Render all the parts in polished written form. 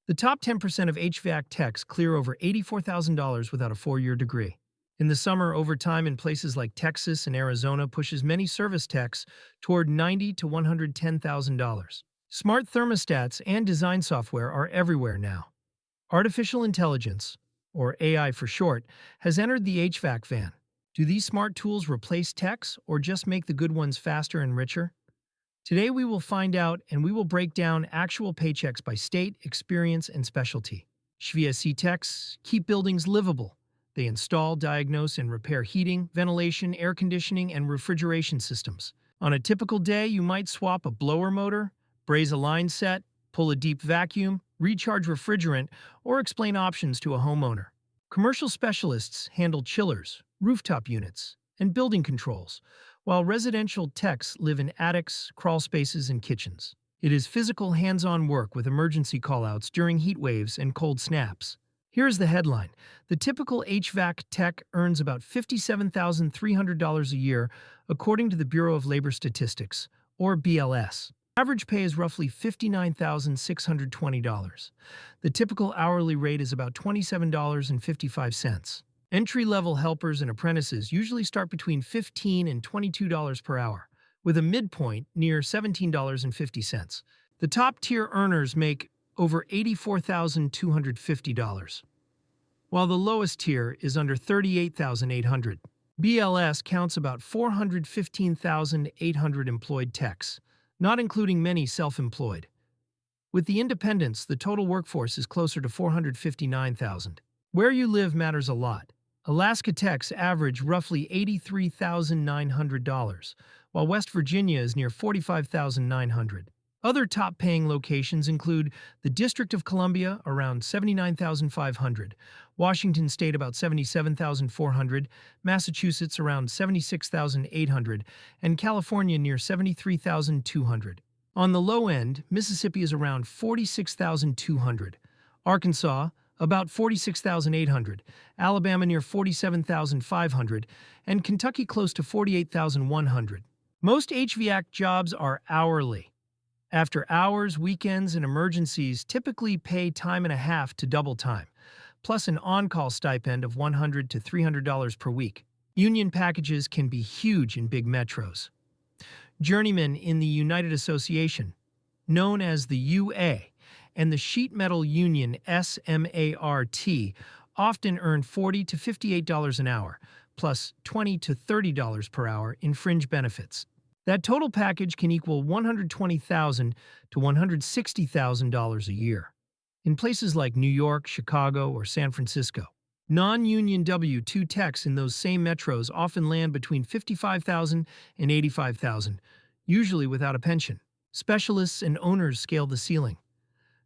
The top 10% of HVAC techs clear over $84,000 without a four-year degree. In the summer, overtime in places like Texas and Arizona pushes many service techs toward $90,000 to $110,000. Smart thermostats and design software are everywhere now. Artificial intelligence, or AI for short, has entered the HVAC van. Do these smart tools replace techs or just make the good ones faster and richer? Today we will find out, and we will break down actual paychecks by state, experience, and specialty. HVAC techs keep buildings livable. They install, diagnose, and repair heating, ventilation, air conditioning, and refrigeration systems. On a typical day, you might swap a blower motor, braze a line set, pull a deep vacuum, recharge refrigerant, or explain options to a homeowner. Commercial specialists handle chillers, rooftop units, and building controls, while residential techs live in attics, crawl spaces, and kitchens. It is physical, hands-on work with emergency callouts during heat waves and cold snaps. Here's the headline. The typical HVAC tech earns about $57,300 a year, according to the Bureau of Labor Statistics, or BLS. Average pay is roughly $59,620. The typical hourly rate is about $27.55. Entry-level helpers and apprentices usually start between $15 and $22 per hour, with a midpoint near $17.50. The top-tier earners make over $84,250, while the lowest tier is under $38,800. BLS counts about 415,800 employed techs, not including many self-employed. With the independents, the total workforce is closer to 459,000. Where you live matters a lot. Alaska techs average roughly $83,900, while West Virginia is near $45,900. Other top-paying locations include the District of Columbia, around $79,500, Washington State about $77,400, Massachusetts around $76,800, and California near $73,200. On the low end, Mississippi is around $46,200, Arkansas about $46,800, Alabama near $47,500, and Kentucky close to $48,100. Most HVAC jobs are hourly. After hours, weekends, and emergencies typically pay time and a half to double time, plus an on-call stipend of $100 to $300 per week. Union packages can be huge in big metros. Journeymen in the United Association, known as the UA, and the Sheet Metal Union SMART often earn $40 to $58 an hour, plus $20 to $30 per hour in fringe benefits. That total package can equal $120,000 to $160,000 a year. In places like New York, Chicago, or San Francisco, non-union W-2 techs in those same metros often land between $55,000 and $85,000, usually without a pension. Specialists and owners scale the ceiling.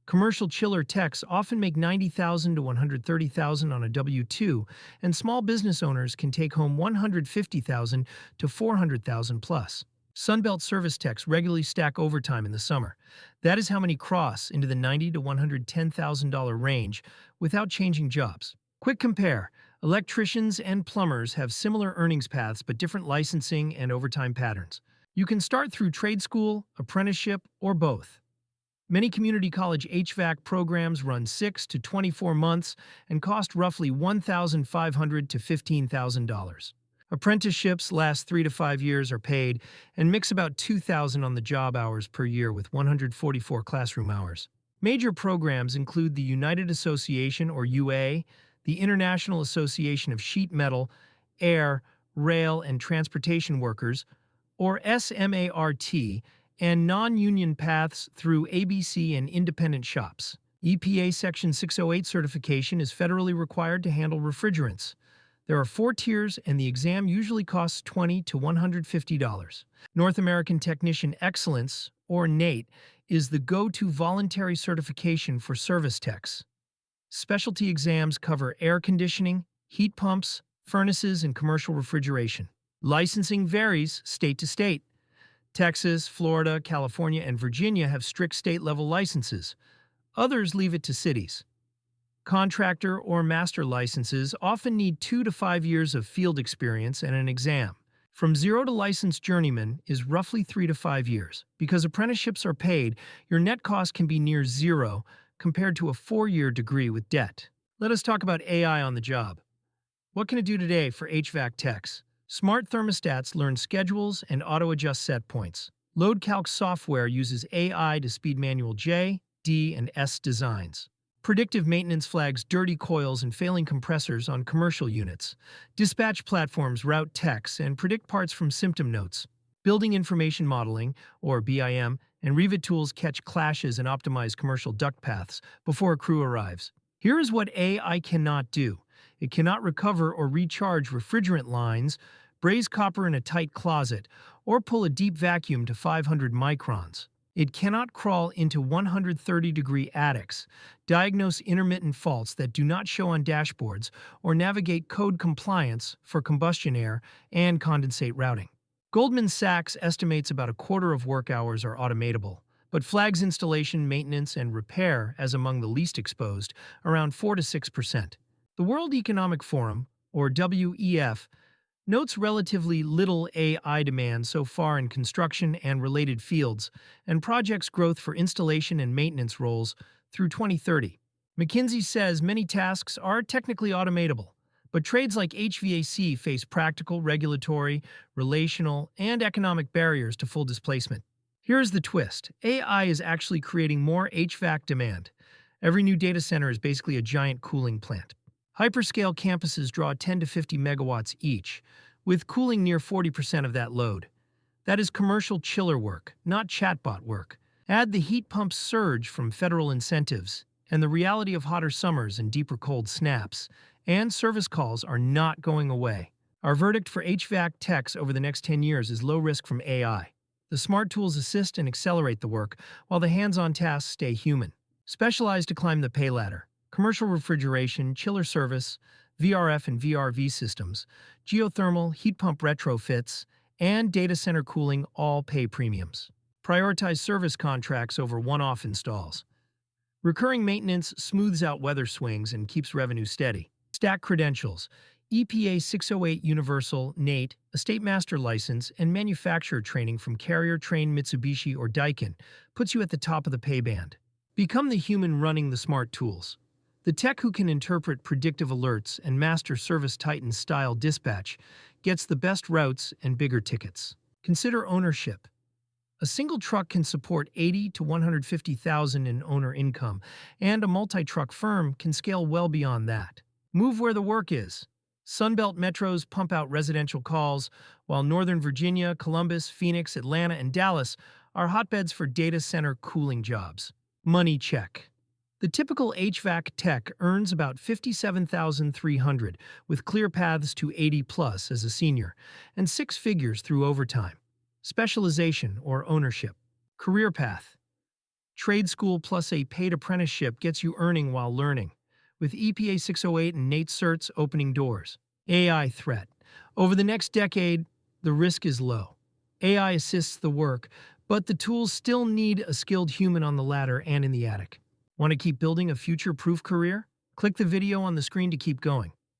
Commercial chiller techs often make $90,000 to $130,000 on a W-2, and small business owners can take home $150,000 to $400,000 plus. Sunbelt service techs regularly stack overtime in the summer. That is how many cross into the $90,000 to $110,000 range without changing jobs. Quick compare. Electricians and plumbers have similar earnings paths but different licensing and overtime patterns. You can start through trade school, apprenticeship, or both. Many community college HVAC programs run 6 to 24 months and cost roughly $1,500 to $15,000. Apprenticeships last 3 to 5 years, are paid, and mix about 2,000 on the job hours per year with 144 classroom hours. Major programs include the United Association, or UA, the International Association of Sheet Metal, Air, Rail, and Transportation Workers, or SMART, and non-union paths through ABC and independent shops. EPA Section 608 certification is federally required to handle refrigerants. There are 4 tiers, and the exam usually costs $20 to $150. North American Technician Excellence, or NATE, is the go-to voluntary certification for service techs. Specialty exams cover air conditioning, heat pumps, furnaces, and commercial refrigeration. Licensing varies state to state. Texas, Florida, California, and Virginia have strict state-level licenses. Others leave it to cities. Contractor or master licenses often need 2 to 5 years of field experience and an exam. From zero to licensed journeyman is roughly 3 to 5 years. Because apprenticeships are paid, your net cost can be near zero compared to a 4-year degree with debt. Let us talk about AI on the job. What can it do today for HVAC techs? Smart thermostats learn schedules and auto-adjust set points. Load calc software uses AI to speed manual J, D, and S designs. Predictive maintenance flags dirty coils and failing compressors on commercial units. Dispatch platforms route techs and predict parts from symptom notes. Building information modeling, or BIM, and Revit tools catch clashes and optimize commercial duct paths before a crew arrives. Here is what AI cannot do. It cannot recover or recharge refrigerant lines, braze copper in a tight closet, or pull a deep vacuum to 500 microns. It cannot crawl into 130-degree attics, diagnose intermittent faults that do not show on dashboards, or navigate code compliance for combustion air and condensate routing. Goldman Sachs estimates about a quarter of work hours are automatable, but flags installation, maintenance, and repair as among the least exposed, around 4 to 6%. The World Economic Forum, or WEF, notes relatively little AI demand so far in construction and related fields, and projects growth for installation and maintenance roles through 2030. McKinsey says many tasks are technically automatable, but trades like HVAC face practical, regulatory, relational, and economic barriers to full displacement. Here's the twist. AI is actually creating more HVAC demand. Every new data center is basically a giant cooling plant. Hyperscale campuses draw 10 to 50 megawatts each, with cooling near 40% of that load. That is commercial chiller work, not chatbot work. Add the heat pump surge from federal incentives, and the reality of hotter summers and deeper cold snaps, and service calls are not going away. Our verdict for HVAC techs over the next 10 years is low risk from AI. The smart tools assist and accelerate the work, while the hands-on tasks stay human. Specialize to climb the pay ladder. Commercial refrigeration, chiller service, VRF and VRV systems, geothermal, heat pump retrofits, and data center cooling all pay premiums. Prioritize service contracts over one-off installs. Recurring maintenance smooths out weather swings and keeps revenue steady. Stack credentials. EPA 608 Universal, NATE, Estate Master License, and manufacturer training from Carrier-trained Mitsubishi or Daikin puts you at the top of the pay band. Become the human running the smart tools. The tech who can interpret predictive alerts and master Service Titan-style dispatch gets the best routes and bigger tickets. Consider ownership. A single truck can support 80 to 150,000 in owner income, and a multi-truck firm can scale well beyond that. Move where the work is. Sunbelt metros pump out residential calls, while Northern Virginia, Columbus, Phoenix, Atlanta, and Dallas are hotbeds for data center cooling jobs. Money check. The typical HVAC tech earns about $57,300, with clear paths to 80+ as a senior, and 6 figures through overtime. Specialization or ownership. Career path. Trade school plus a paid apprenticeship gets you earning while learning, with EPA 608 and NATE certs opening doors. AI threat. Over the next decade, the risk is low. AI assists the work, but the tools still need a skilled human on the ladder and in the attic. Want to keep building a future-proof career? Click the video on the screen to keep going.